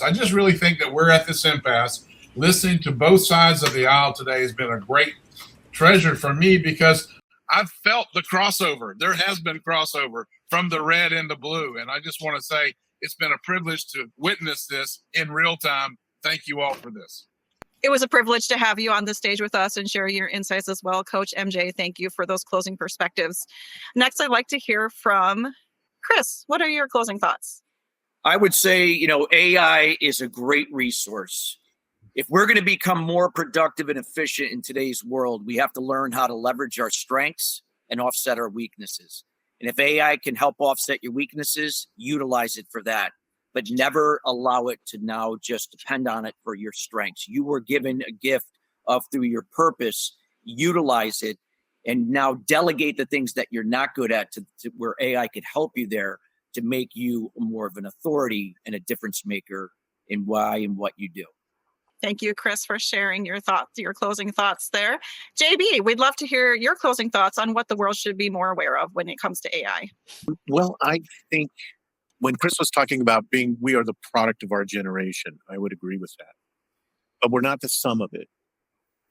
I just really think that we're at this impasse. Listening to both sides of the aisle today has been a great treasure for me because I've felt the crossover. There has been crossover from the red and the blue. And I just want to say it's been a privilege to witness this in real time. Thank you all for this. It was a privilege to have you on the stage with us and share your insights as well. Coach MJ, thank you for those closing perspectives. Next, I'd like to hear from Chris. What are your closing thoughts? I would say, AI is a great resource. If we're going to become more productive and efficient in today's world, we have to learn how to leverage our strengths and offset our weaknesses. And if AI can help offset your weaknesses, utilize it for that. But never allow it to now just depend on it for your strengths. You were given a gift through your purpose, utilize it, and now delegate the things that you're not good at to where AI could help you there to make you more of an authority and a difference maker in why and what you do. Thank you, Chris, for sharing your thoughts, your closing thoughts there. JB, we'd love to hear your closing thoughts on what the world should be more aware of when it comes to AI. Well, I think when Chris was talking about we are the product of our generation, I would agree with that. But we're not the sum of it.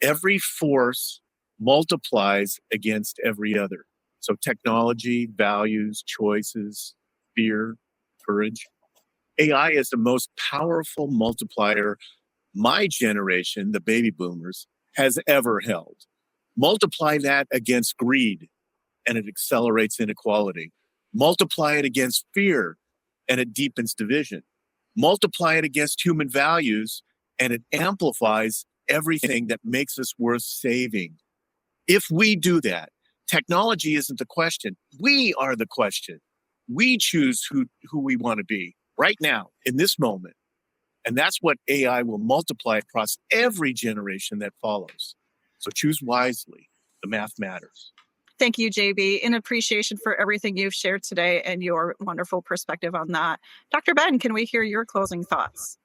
Every force multiplies against every other. So technology, values, choices, fear, courage. AI is the most powerful multiplier my generation, the baby boomers, has ever held. Multiply that against greed, and it accelerates inequality. Multiply it against fear, and it deepens division. Multiply it against human values, and it amplifies everything that makes us worth saving. If we do that, technology isn't the question. We are the question. We choose who we want to be right now, in this moment. And that's what AI will multiply across every generation that follows. So choose wisely. The math matters. Thank you, JB, in appreciation for everything you've shared today and your wonderful perspective on that. Dr. Ben, can we hear your closing thoughts?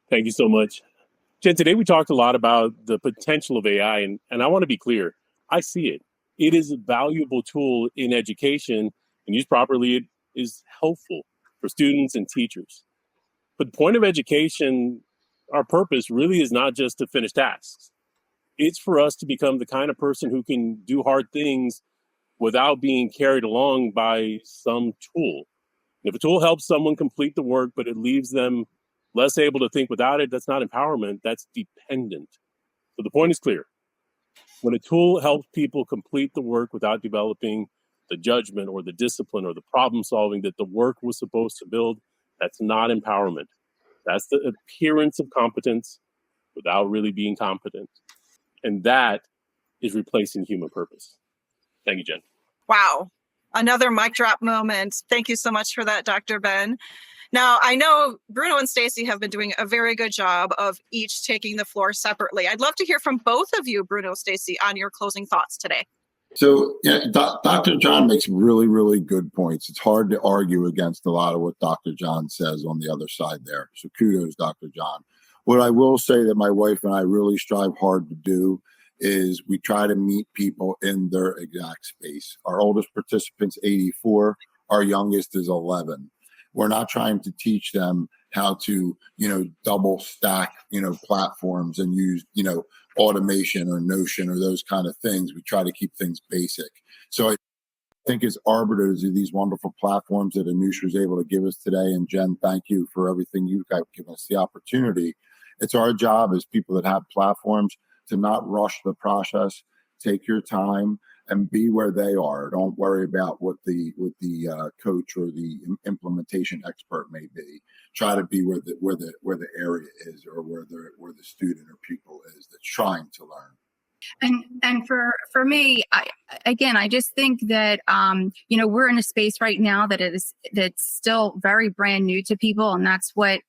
Thank you so much. Jen, today we talked a lot about the potential of AI, and I want to be clear. I see it. It is a valuable tool in education, and used properly, it is helpful for students and teachers. But the point of education, our purpose really is not just to finish tasks. It's for us to become the kind of person who can do hard things without being carried along by some tool. If a tool helps someone complete the work, but it leaves them less able to think without it, that's not empowerment, that's dependent. So the point is clear. When a tool helps people complete the work without developing the judgment or the discipline or the problem solving that the work was supposed to build, that's not empowerment. That's the appearance of competence without really being competent. And that is replacing human purpose. Thank you, Jen. Wow. Another mic drop moment. Thank you so much for that, Dr. Ben. Now, I know Bruno and Stacy have been doing a very good job of each taking the floor separately. I'd love to hear from both of you, Bruno, Stacy, on your closing thoughts today. So Dr. John makes really, really good points. It's hard to argue against a lot of what Dr. John says on the other side there. So kudos, Dr. John. What I will say that my wife and I really strive hard to do is we try to meet people in their exact space. Our oldest participant's 84. Our youngest is 11. We're not trying to teach them how to, double stack, platforms and use, automation or Notion or those kind of things. We try to keep things basic. So I think as arbiters of these wonderful platforms that Anush was able to give us today, and Jen, thank you for everything you've given us the opportunity. It's our job as people that have platforms to not rush the process, take your time and be where they are. Don't worry about what the coach or the implementation expert may be. Try to be where the area is, or where the student or pupil is that's trying to learn. And for me, I just think that we're in a space right now that's still very brand new to people, and that's why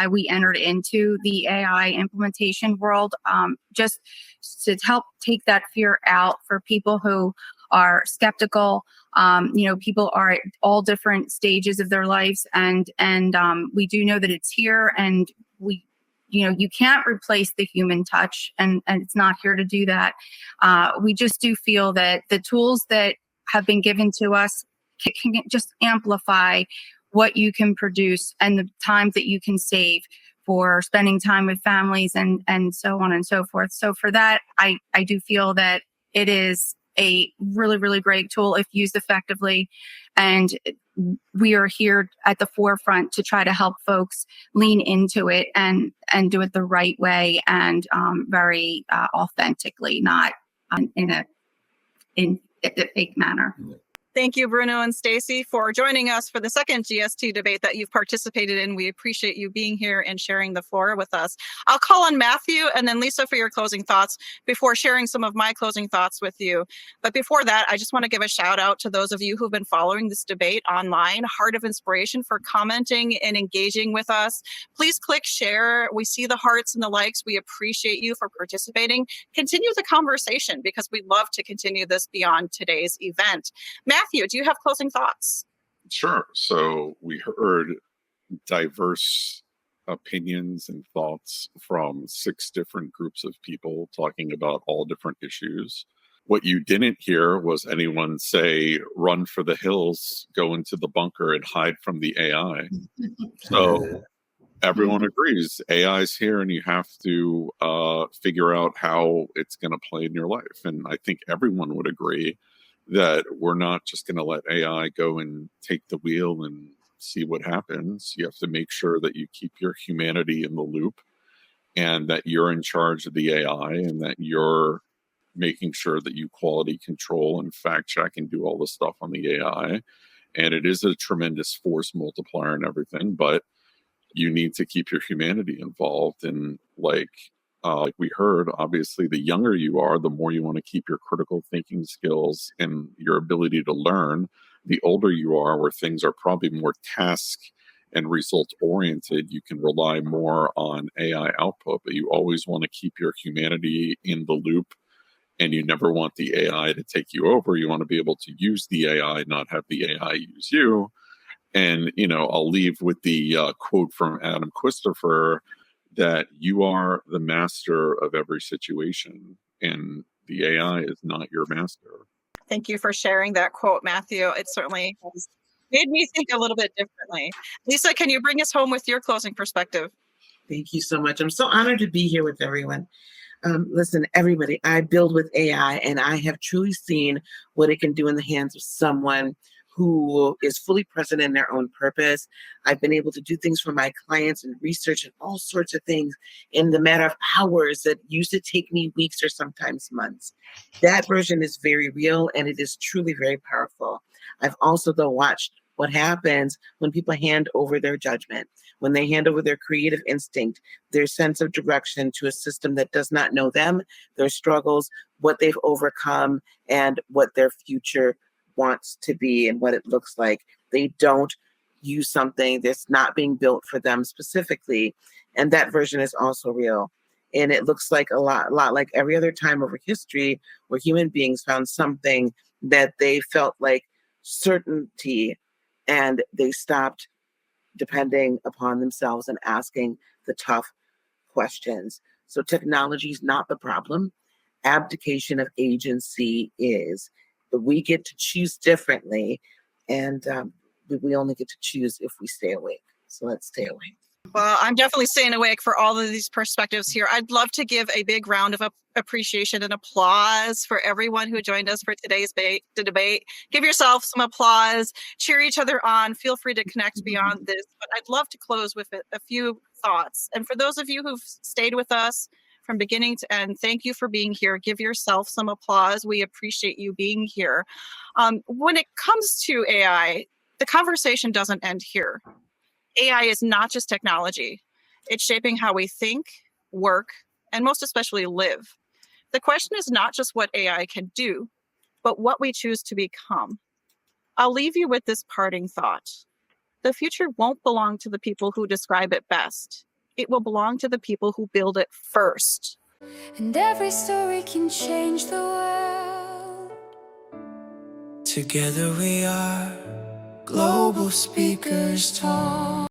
we entered into the AI implementation world, just to help take that fear out for people who are skeptical. People are at all different stages of their lives, and we do know that it's here, and you can't replace the human touch, and it's not here to do that. We just do feel that the tools that have been given to us can just amplify what you can produce and the time that you can save for spending time with families and so on and so forth. So for that, I do feel that it is a really, really great tool if used effectively. And we are here at the forefront to try to help folks lean into it and do it the right way and very authentically, not in a fake manner. Thank you, Bruno and Stacy, for joining us for the second GST debate that you've participated in. We appreciate you being here and sharing the floor with us. I'll call on Matthew and then Lisa for your closing thoughts before sharing some of my closing thoughts with you. But before that, I just want to give a shout out to those of you who've been following this debate online. Heart of Inspiration for commenting and engaging with us. Please click share. We see the hearts and the likes. We appreciate you for participating. Continue the conversation because we'd love to continue this beyond today's event. Matthew, do you have closing thoughts? Sure. So we heard diverse opinions and thoughts from 6 different groups of people talking about all different issues. What you didn't hear was anyone say, run for the hills, go into the bunker and hide from the AI. So everyone agrees AI is here and you have to figure out how it's going to play in your life. And I think everyone would agree that we're not just going to let AI go and take the wheel and see what happens. You have to make sure that you keep your humanity in the loop and that you're in charge of the AI and that you're making sure that you quality control and fact check and do all the stuff on the AI. And it is a tremendous force multiplier and everything, but you need to keep your humanity involved. And like we heard, obviously, the younger you are, the more you want to keep your critical thinking skills and your ability to learn. The older you are, where things are probably more task and result oriented, you can rely more on AI output, but you always want to keep your humanity in the loop and you never want the AI to take you over. You want to be able to use the AI, not have the AI use you. And, I'll leave with the quote from Adam Christopher that you are the master of every situation and the AI is not your master. Thank you for sharing that quote, Matthew. It certainly has made me think a little bit differently. Lisa, can you bring us home with your closing perspective? Thank you so much. I'm so honored to be here with everyone. Listen, everybody, I build with AI and I have truly seen what it can do in the hands of someone who is fully present in their own purpose. I've been able to do things for my clients and research and all sorts of things in the matter of hours that used to take me weeks or sometimes months. That version is very real and it is truly very powerful. I've also, though, watched what happens when people hand over their judgment, when they hand over their creative instinct, their sense of direction to a system that does not know them, their struggles, what they've overcome, and what their future wants to be and what it looks like. They don't use something that's not being built for them specifically. And that version is also real. And it looks like a lot like every other time over history where human beings found something that they felt like certainty and they stopped depending upon themselves and asking the tough questions. So technology is not the problem. Abdication of agency is. But we get to choose differently, and we only get to choose if we stay awake. So let's stay awake. Well, I'm definitely staying awake for all of these perspectives here. I'd love to give a big round of appreciation and applause for everyone who joined us for today's debate. Give yourself some applause, cheer each other on. Feel free to connect beyond this. But I'd love to close with a few thoughts. And for those of you who've stayed with us from beginning to end, thank you for being here. Give yourself some applause. We appreciate you being here. When it comes to AI, the conversation doesn't end here. AI is not just technology. It's shaping how we think, work, and most especially live. The question is not just what AI can do, but what we choose to become. I'll leave you with this parting thought. The future won't belong to the people who describe it best. It will belong to the people who build it first. And every story can change the world. Together we are global speakers talk.